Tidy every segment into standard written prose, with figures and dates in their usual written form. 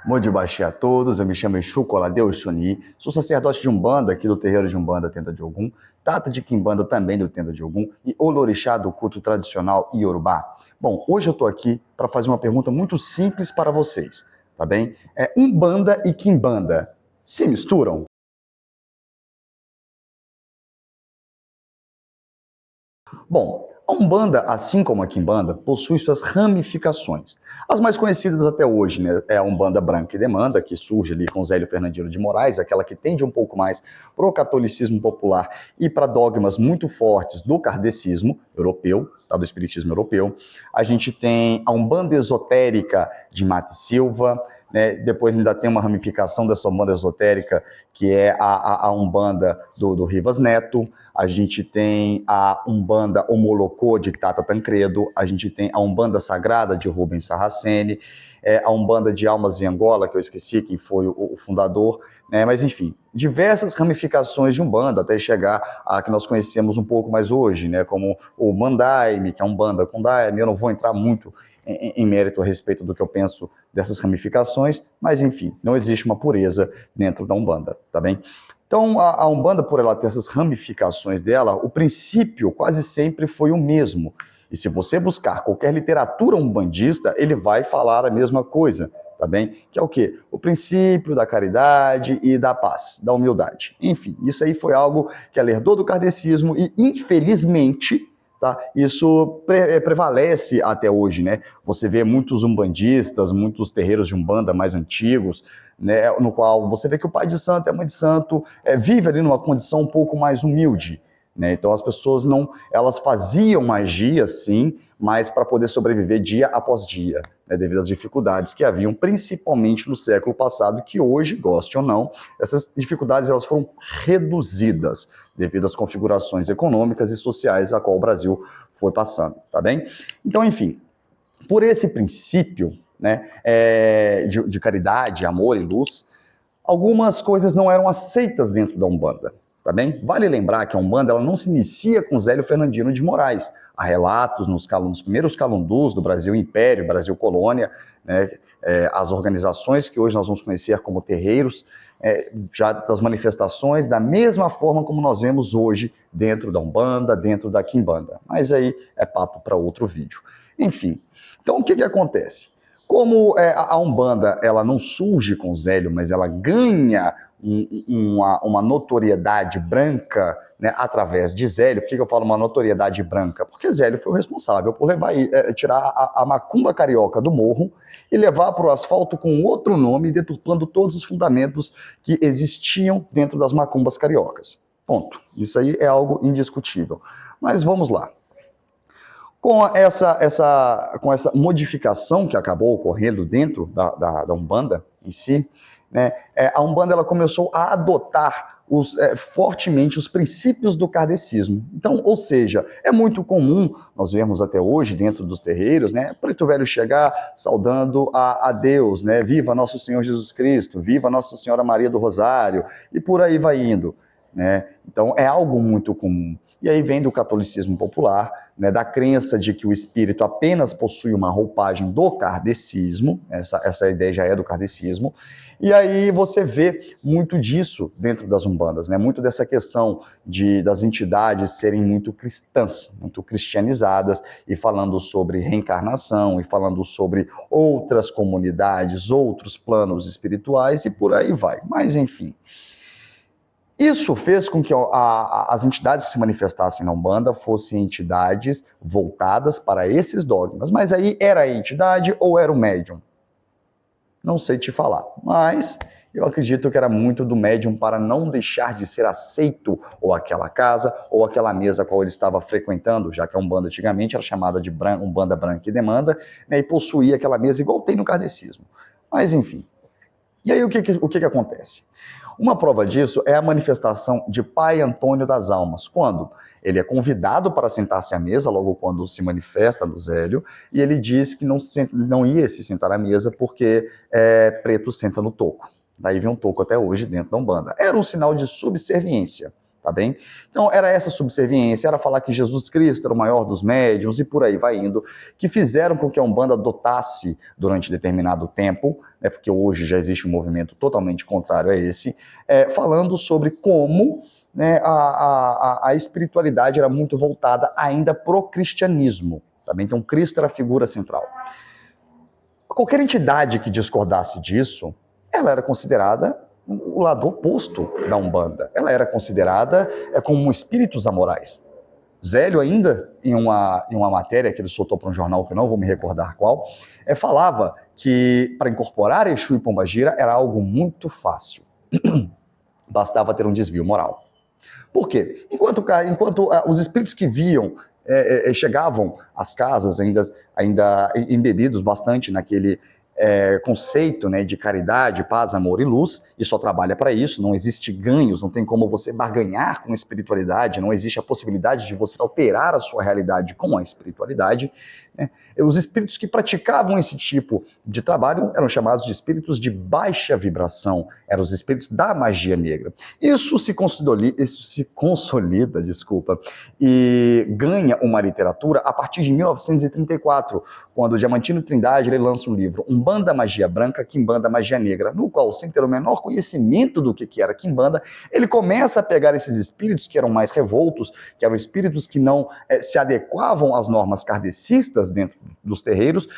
Muito bom a todos, eu me chamo Exu Coladeu Exuni, sou sacerdote de Umbanda aqui do terreiro de Umbanda Tenda de Ogum, Tata de Quimbanda também do Tenda de Ogum e Olorixá do culto tradicional Iorubá. Bom, hoje eu estou aqui para fazer uma pergunta muito simples para vocês, tá bem? Umbanda e Quimbanda se misturam? Bom, a Umbanda, assim como a Quimbanda, possui suas ramificações. As mais conhecidas até hoje, né, é a Umbanda Branca e Demanda, que surge ali com Zélio Fernandino de Moraes, aquela que tende um pouco mais para o catolicismo popular e para dogmas muito fortes do kardecismo europeu, tá, do espiritismo europeu. A gente tem a Umbanda Esotérica de Mate Silva, né, depois ainda tem uma ramificação dessa Umbanda Esotérica, que é a Umbanda do Rivas Neto. A gente tem a Umbanda Omolocô de Tata Tancredo, a gente tem a Umbanda Sagrada de Rubens Saraceni, a Umbanda de Almas em Angola, que eu esqueci quem foi o fundador, né? Mas enfim, diversas ramificações de Umbanda, até chegar a que nós conhecemos um pouco mais hoje, né? Como o Mandaime, que é Umbanda com Daime. Eu não vou entrar muito em mérito a respeito do que eu penso dessas ramificações, mas enfim, não existe uma pureza dentro da Umbanda, tá bem? Então, a Umbanda, por ela ter essas ramificações dela, o princípio quase sempre foi o mesmo. E se você buscar qualquer literatura umbandista, ele vai falar a mesma coisa, tá bem? Que é o quê? O princípio da caridade e da paz, da humildade. Enfim, isso aí foi algo que ela herdou do kardecismo e, infelizmente, tá, isso prevalece até hoje, né? Você vê muitos umbandistas, muitos terreiros de Umbanda mais antigos, né, no qual você vê que o pai de santo e a mãe de santo vive ali numa condição um pouco mais humilde, né? Então as pessoas não, elas faziam magia sim, mas para poder sobreviver dia após dia, né, devido às dificuldades que haviam, principalmente no século passado, que hoje, goste ou não, essas dificuldades elas foram reduzidas devido às configurações econômicas e sociais a qual o Brasil foi passando, tá bem? Então, enfim, por esse princípio, né, de caridade, amor e luz, algumas coisas não eram aceitas dentro da Umbanda, tá bem? Vale lembrar que a Umbanda ela não se inicia com Zélio Fernandino de Moraes. Há relatos nos primeiros calundus do Brasil Império, Brasil Colônia, né, as organizações que hoje nós vamos conhecer como terreiros, já das manifestações da mesma forma como nós vemos hoje dentro da Umbanda, dentro da Quimbanda. Mas aí é papo para outro vídeo. Enfim, então o que acontece? Como a Umbanda ela não surge com Zélio, mas ela ganha uma notoriedade branca, né, através de Zélio. Por que eu falo uma notoriedade branca? Porque Zélio foi o responsável por tirar a macumba carioca do morro e levar para o asfalto com outro nome, deturpando todos os fundamentos que existiam dentro das macumbas cariocas. Ponto. Isso aí é algo indiscutível. Mas vamos lá. Com essa modificação que acabou ocorrendo dentro da Umbanda em si, né, a Umbanda ela começou a adotar fortemente os princípios do kardecismo. Então, ou seja, é muito comum, nós vemos até hoje dentro dos terreiros, né, preto velho chegar saudando a Deus, né, viva nosso Senhor Jesus Cristo, viva Nossa Senhora Maria do Rosário, e por aí vai indo, né? Então, é algo muito comum. E aí vem do catolicismo popular, né, da crença de que o espírito apenas possui uma roupagem do kardecismo, essa ideia já é do kardecismo, e aí você vê muito disso dentro das umbandas, né, muito dessa questão das entidades serem muito cristãs, muito cristianizadas, e falando sobre reencarnação, e falando sobre outras comunidades, outros planos espirituais, e por aí vai. Mas, enfim, isso fez com que as entidades que se manifestassem na Umbanda fossem entidades voltadas para esses dogmas. Mas aí era a entidade ou era o médium? Não sei te falar, mas eu acredito que era muito do médium para não deixar de ser aceito ou aquela casa ou aquela mesa a qual ele estava frequentando, já que a Umbanda antigamente era chamada de Umbanda Branca e Demanda, né, e possuía aquela mesa igual tem no kardecismo. Mas enfim. E aí o que acontece? Uma prova disso é a manifestação de Pai Antônio das Almas, quando ele é convidado para sentar-se à mesa, logo quando se manifesta no Zélio, e ele diz que não ia se sentar à mesa porque preto senta no toco. Daí vem um toco até hoje dentro da Umbanda. Era um sinal de subserviência, tá bem? Então era essa subserviência, era falar que Jesus Cristo era o maior dos médiuns e por aí vai indo, que fizeram com que a Umbanda adotasse durante determinado tempo, né, porque hoje já existe um movimento totalmente contrário a esse, falando sobre como, né, a espiritualidade era muito voltada ainda pro cristianismo, tá bem? Então Cristo era a figura central. Qualquer entidade que discordasse disso, ela era considerada o lado oposto da Umbanda. Ela era considerada como espíritos amorais. Zélio ainda, em uma matéria que ele soltou para um jornal que eu não vou me recordar qual, falava que para incorporar Exu e Pombagira era algo muito fácil. Bastava ter um desvio moral. Por quê? Enquanto os espíritos que viam chegavam às casas ainda embebidos bastante naquele conceito, né, de caridade, paz, amor e luz, e só trabalha para isso, não existe ganhos, não tem como você barganhar com a espiritualidade, não existe a possibilidade de você alterar a sua realidade com a espiritualidade, né? Os espíritos que praticavam esse tipo de trabalho eram chamados de espíritos de baixa vibração, eram os espíritos da magia negra. Isso se consolida, e ganha uma literatura a partir de 1934, quando o Diamantino Trindade ele lança um livro, Umbanda Magia Branca, Quimbanda Magia Negra, no qual, sem ter o menor conhecimento do que era Quimbanda, ele começa a pegar esses espíritos que eram mais revoltos, que eram espíritos que não se adequavam às normas kardecistas dentro dos terreiros,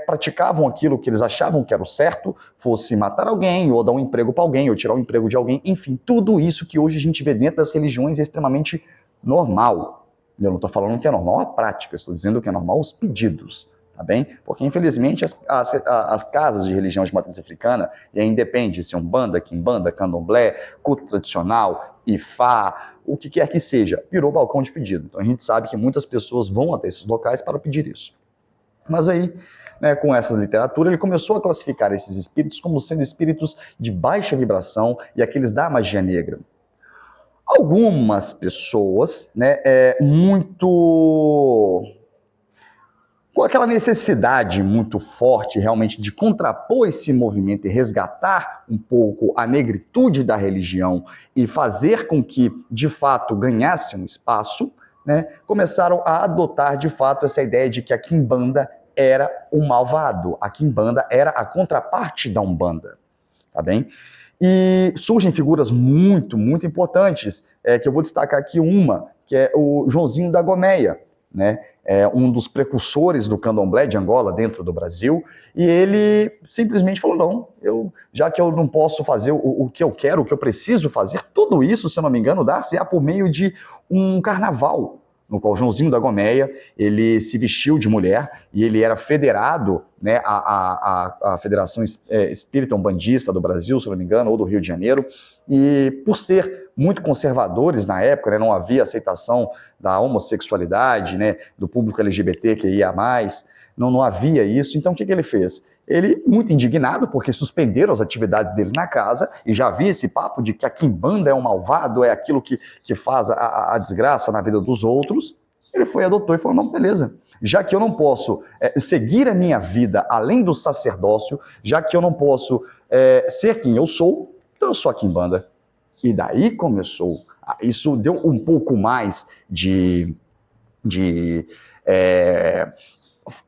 praticavam aquilo que eles achavam que era o certo, fosse matar alguém, ou dar um emprego para alguém, ou tirar o emprego de alguém, enfim, tudo isso que hoje a gente vê dentro das religiões é extremamente normal. Eu não estou falando que é normal a prática, estou dizendo que é normal os pedidos, tá bem? Porque, infelizmente, as casas de religião de matriz africana, e aí independe se é Umbanda, Quimbanda, Candomblé, culto tradicional, Ifá, o que quer que seja, virou balcão de pedido. Então a gente sabe que muitas pessoas vão até esses locais para pedir isso. Mas aí, né, com essa literatura, ele começou a classificar esses espíritos como sendo espíritos de baixa vibração e aqueles da magia negra. Algumas pessoas, né, com aquela necessidade muito forte realmente de contrapor esse movimento e resgatar um pouco a negritude da religião e fazer com que, de fato, ganhasse um espaço, né, começaram a adotar, de fato, essa ideia de que a Quimbanda era o malvado, a Quimbanda era a contraparte da Umbanda, tá bem? E surgem figuras muito, muito importantes, que eu vou destacar aqui uma, que é o Joãozinho da Gomeia, né? Um dos precursores do candomblé de Angola dentro do Brasil, e ele simplesmente falou, não, já que eu não posso fazer o que eu quero, o que eu preciso fazer, tudo isso, se eu não me engano, dá-se por meio de um carnaval, no qual Joãozinho da Gomeia, ele se vestiu de mulher e ele era federado, né, à Federação Espírita Umbandista do Brasil, se não me engano, ou do Rio de Janeiro, e por ser muito conservadores na época, né, não havia aceitação da homossexualidade, né, do público LGBT que ia mais, não havia isso, então o que ele fez? Ele, muito indignado, porque suspenderam as atividades dele na casa, e já havia esse papo de que a Quimbanda é um malvado, é aquilo que faz a desgraça na vida dos outros, ele foi, adotou e falou, não, beleza, já que eu não posso seguir a minha vida além do sacerdócio, já que eu não posso ser quem eu sou, então eu sou a Quimbanda. E daí começou, isso deu um pouco mais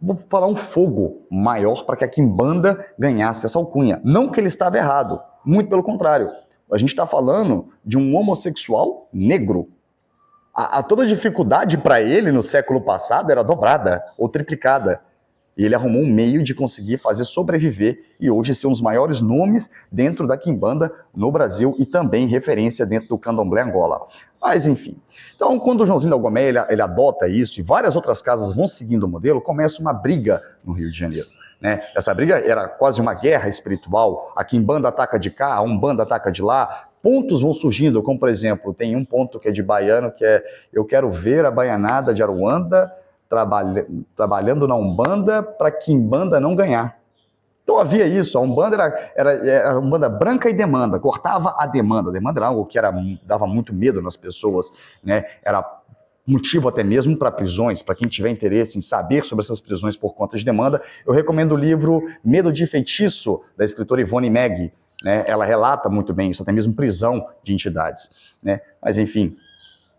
vou falar um fogo maior para que a Quimbanda ganhasse essa alcunha. Não que ele estava errado, muito pelo contrário. A gente está falando de um homossexual negro. Toda a dificuldade para ele no século passado era dobrada ou triplicada. E ele arrumou um meio de conseguir fazer sobreviver e hoje ser um dos maiores nomes dentro da Quimbanda no Brasil e também referência dentro do Candomblé Angola. Mas, enfim. Então, quando o Joãozinho da Gomeia ele adota isso e várias outras casas vão seguindo o modelo, começa uma briga no Rio de Janeiro. Né? Essa briga era quase uma guerra espiritual. A Quimbanda ataca de cá, a Umbanda ataca de lá. Pontos vão surgindo, como, por exemplo, tem um ponto que é de baiano, que é eu quero ver a baianada de Aruanda trabalhando na Umbanda para Quimbanda não ganhar. Então havia isso, a Umbanda era Umbanda branca e demanda, cortava a demanda. A demanda era algo que dava muito medo nas pessoas, né? Era motivo até mesmo para prisões. Para quem tiver interesse em saber sobre essas prisões por conta de demanda, eu recomendo o livro Medo de Feitiço, da escritora Ivone Meg, né? Ela relata muito bem isso, até mesmo prisão de entidades, né? Mas enfim,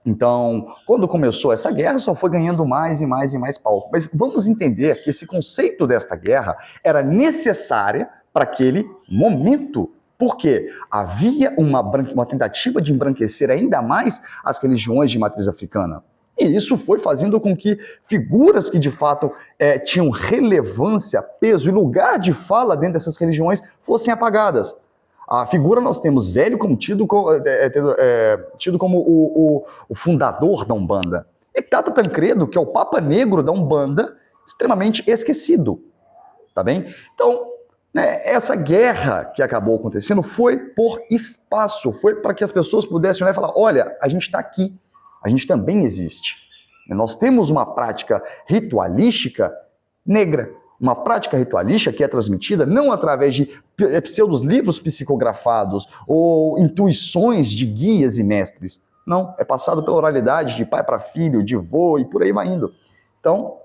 então, quando começou essa guerra, só foi ganhando mais e mais e mais palco. Mas vamos entender que esse conceito desta guerra era necessária para aquele momento, porque havia uma tentativa de embranquecer ainda mais as religiões de matriz africana. E isso foi fazendo com que figuras que de fato tinham relevância, peso e lugar de fala dentro dessas religiões fossem apagadas. A figura nós temos Zélio como tido como o fundador da Umbanda. E Tata Tancredo, que é o Papa Negro da Umbanda, extremamente esquecido. Tá bem? Então, né, essa guerra que acabou acontecendo foi por espaço, foi para que as pessoas pudessem olhar e falar, olha, a gente está aqui, a gente também existe. Nós temos uma prática ritualística negra, uma prática ritualística que é transmitida não através de pseudos livros psicografados ou intuições de guias e mestres. Não, é passado pela oralidade de pai para filho, de vô e por aí vai indo. Então,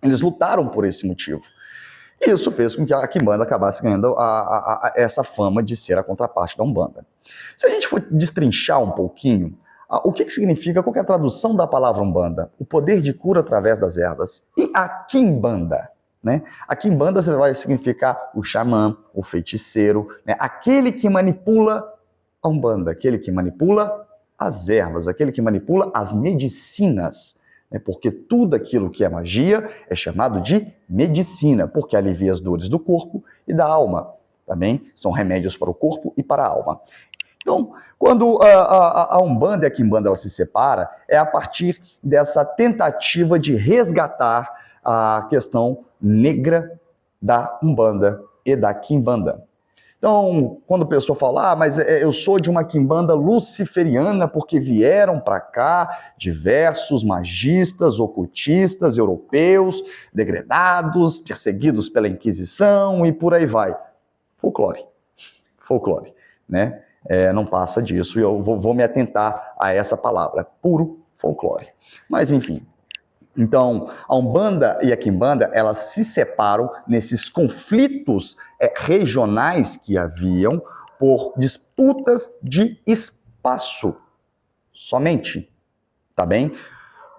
eles lutaram por esse motivo. E isso fez com que a Quimbanda acabasse ganhando essa fama de ser a contraparte da Umbanda. Se a gente for destrinchar um pouquinho, o que significa, qual que é a tradução da palavra Umbanda? O poder de cura através das ervas. E a Quimbanda? Né? A Quimbanda vai significar o xamã, o feiticeiro, né? Aquele que manipula a Umbanda, aquele que manipula as ervas, aquele que manipula as medicinas. Porque tudo aquilo que é magia é chamado de medicina, porque alivia as dores do corpo e da alma. Também são remédios para o corpo e para a alma. Então, quando a Umbanda e a Quimbanda ela se separa, é a partir dessa tentativa de resgatar a questão negra da Umbanda e da Quimbanda. Então, quando a pessoa fala, mas eu sou de uma quimbanda luciferiana porque vieram para cá diversos magistas, ocultistas, europeus, degredados, perseguidos pela Inquisição e por aí vai. Folclore, né? Não passa disso e eu vou me atentar a essa palavra, puro folclore. Mas, enfim. Então, a Umbanda e a Quimbanda, elas se separam nesses conflitos regionais que haviam por disputas de espaço somente, tá bem?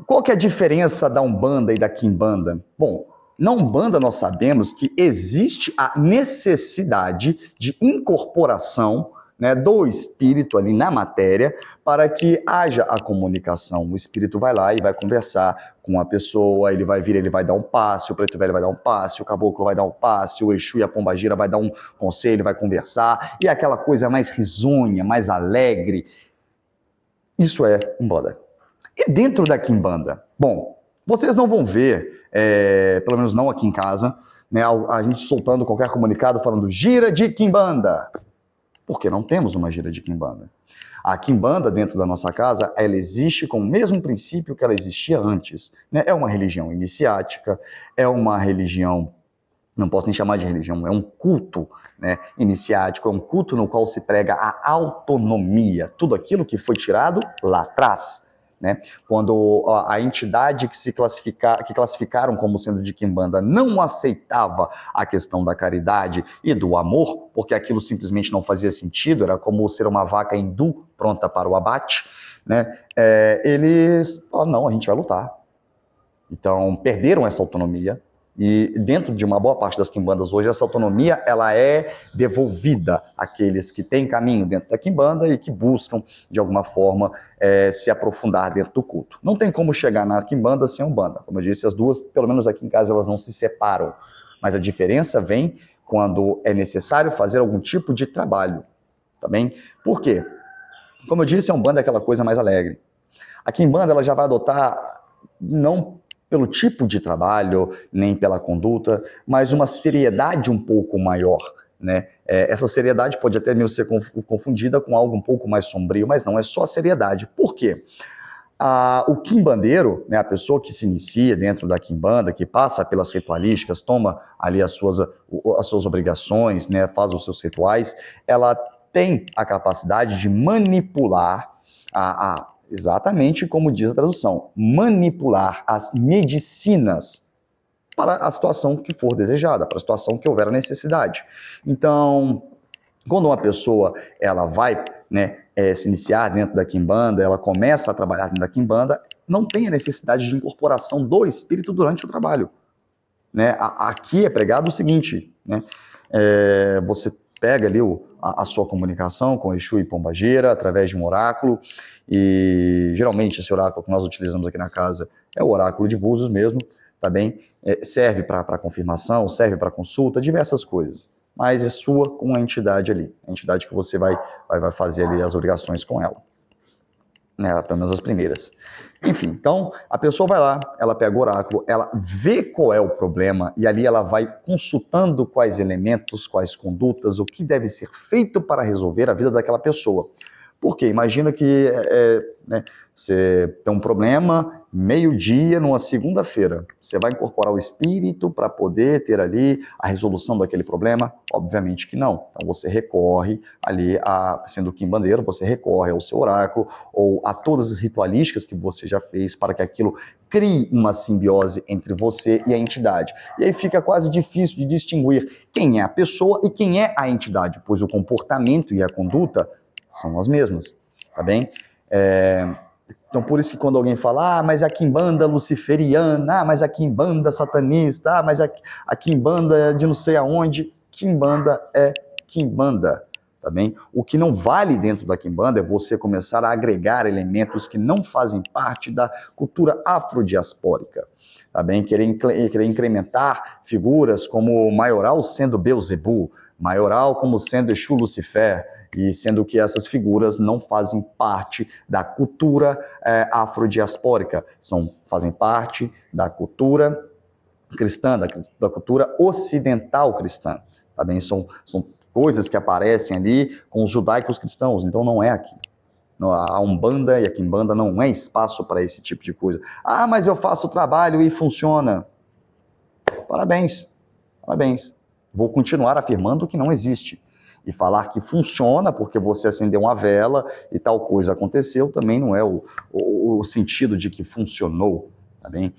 Qual que é a diferença da Umbanda e da Quimbanda? Bom, na Umbanda nós sabemos que existe a necessidade de incorporação, né, do espírito ali na matéria para que haja a comunicação. O espírito vai lá e vai conversar com a pessoa, ele vai vir, ele vai dar um passe, o preto velho vai dar um passe, o caboclo vai dar um passe, o Exu e a pombagira vai dar um conselho, vai conversar, e aquela coisa mais risonha, mais alegre. Isso é Umbanda. E dentro da Quimbanda? Bom, vocês não vão ver, pelo menos não aqui em casa, né, a gente soltando qualquer comunicado falando gira de Quimbanda. Porque não temos uma gira de Quimbanda. A Quimbanda, dentro da nossa casa, ela existe com o mesmo princípio que ela existia antes. Né? É uma religião iniciática, é uma religião, não posso nem chamar de religião, é um culto, né, iniciático, é um culto no qual se prega a autonomia, tudo aquilo que foi tirado lá atrás. Né? Quando a entidade que classificaram como sendo de Quimbanda não aceitava a questão da caridade e do amor, porque aquilo simplesmente não fazia sentido, era como ser uma vaca hindu pronta para o abate, né? Eles falaram, não, a gente vai lutar. Então, perderam essa autonomia. E dentro de uma boa parte das quimbandas hoje, essa autonomia ela é devolvida àqueles que têm caminho dentro da quimbanda e que buscam, de alguma forma, se aprofundar dentro do culto. Não tem como chegar na quimbanda sem a umbanda. Como eu disse, as duas, pelo menos aqui em casa, elas não se separam. Mas a diferença vem quando é necessário fazer algum tipo de trabalho. Tá bem? Por quê? Como eu disse, a umbanda é aquela coisa mais alegre. A quimbanda ela já vai adotar, não pelo tipo de trabalho, nem pela conduta, mas uma seriedade um pouco maior, né? Essa seriedade pode até mesmo ser confundida com algo um pouco mais sombrio, mas não, é só a seriedade. Por quê? O quimbandeiro, né, a pessoa que se inicia dentro da quimbanda, que passa pelas ritualísticas, toma ali as suas obrigações, né, faz os seus rituais, ela tem a capacidade de manipular exatamente como diz a tradução, manipular as medicinas para a situação que for desejada, para a situação que houver a necessidade. Então, Quando uma pessoa ela vai, né, se iniciar dentro da quimbanda, ela começa a trabalhar dentro da quimbanda, não tem a necessidade de incorporação do espírito durante o trabalho. Né? Aqui é pregado o seguinte, né? Você pega ali a sua comunicação com Exu e Pombagira através de um oráculo, e geralmente esse oráculo que nós utilizamos aqui na casa é o oráculo de Búzios mesmo, tá bem? Serve para confirmação, serve para consulta, diversas coisas, mas é sua com a entidade ali, a entidade que você vai fazer ali as obrigações com ela. Né, pelo menos as primeiras. Enfim, então a pessoa vai lá, ela pega o oráculo, ela vê qual é o problema e ali ela vai consultando quais elementos, quais condutas, o que deve ser feito para resolver a vida daquela pessoa. Porque imagina que né, você tem um problema, meio-dia, numa segunda-feira. Você vai incorporar o espírito para poder ter ali a resolução daquele problema? Obviamente que não. Então você recorre ali, sendo quimbandeiro, você recorre ao seu oráculo ou a todas as ritualísticas que você já fez para que aquilo crie uma simbiose entre você e a entidade. E aí fica quase difícil de distinguir quem é a pessoa e quem é a entidade, pois o comportamento e a conduta são as mesmas, tá bem? Então, por isso que quando alguém fala, mas a quimbanda luciferiana, mas a quimbanda satanista, mas a quimbanda de não sei aonde, quimbanda é quimbanda, tá bem? O que não vale dentro da quimbanda é você começar a agregar elementos que não fazem parte da cultura afrodiaspórica, tá bem? Querer incrementar figuras como o maioral sendo Beelzebub, maioral como sendo Exu Lucifer, e sendo que essas figuras não fazem parte da cultura afrodiaspórica, fazem parte da cultura cristã, da cultura ocidental cristã. Tá bem? São coisas que aparecem ali com os judaicos cristãos, então não é aqui. A Umbanda e a Quimbanda não é espaço para esse tipo de coisa. Ah, mas eu faço o trabalho e funciona. Parabéns, parabéns. Vou continuar afirmando que não existe. E falar que funciona porque você acendeu uma vela e tal coisa aconteceu também não é o sentido de que funcionou. Tá bem?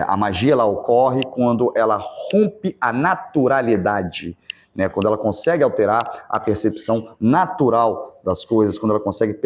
A magia ela ocorre quando ela rompe a naturalidade, né? Quando ela consegue alterar a percepção natural das coisas, quando ela consegue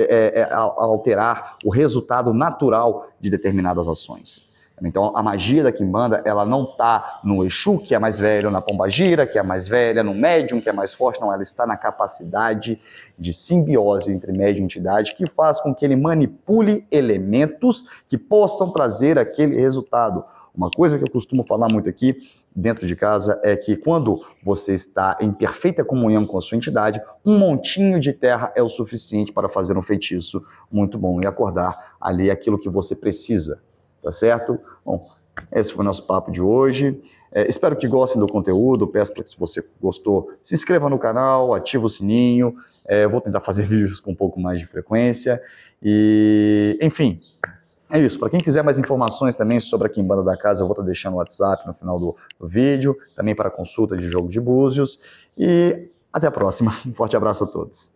alterar o resultado natural de determinadas ações. Então, a magia da quimbanda, ela não está no Exu, que é mais velho, na Pombagira, que é mais velha, no médium, que é mais forte, não, ela está na capacidade de simbiose entre médium e entidade, que faz com que ele manipule elementos que possam trazer aquele resultado. Uma coisa que eu costumo falar muito aqui, dentro de casa, é que quando você está em perfeita comunhão com a sua entidade, um montinho de terra é o suficiente para fazer um feitiço muito bom e acordar ali aquilo que você precisa. Tá certo? Bom, esse foi o nosso papo de hoje. Espero que gostem do conteúdo. Peço para que, se você gostou, se inscreva no canal, ative o sininho. Vou tentar fazer vídeos com um pouco mais de frequência. E, enfim, é isso. Para quem quiser mais informações também sobre a quimbanda da casa, eu vou estar deixando o WhatsApp no final do vídeo, também para consulta de jogo de búzios. E até a próxima. Um forte abraço a todos.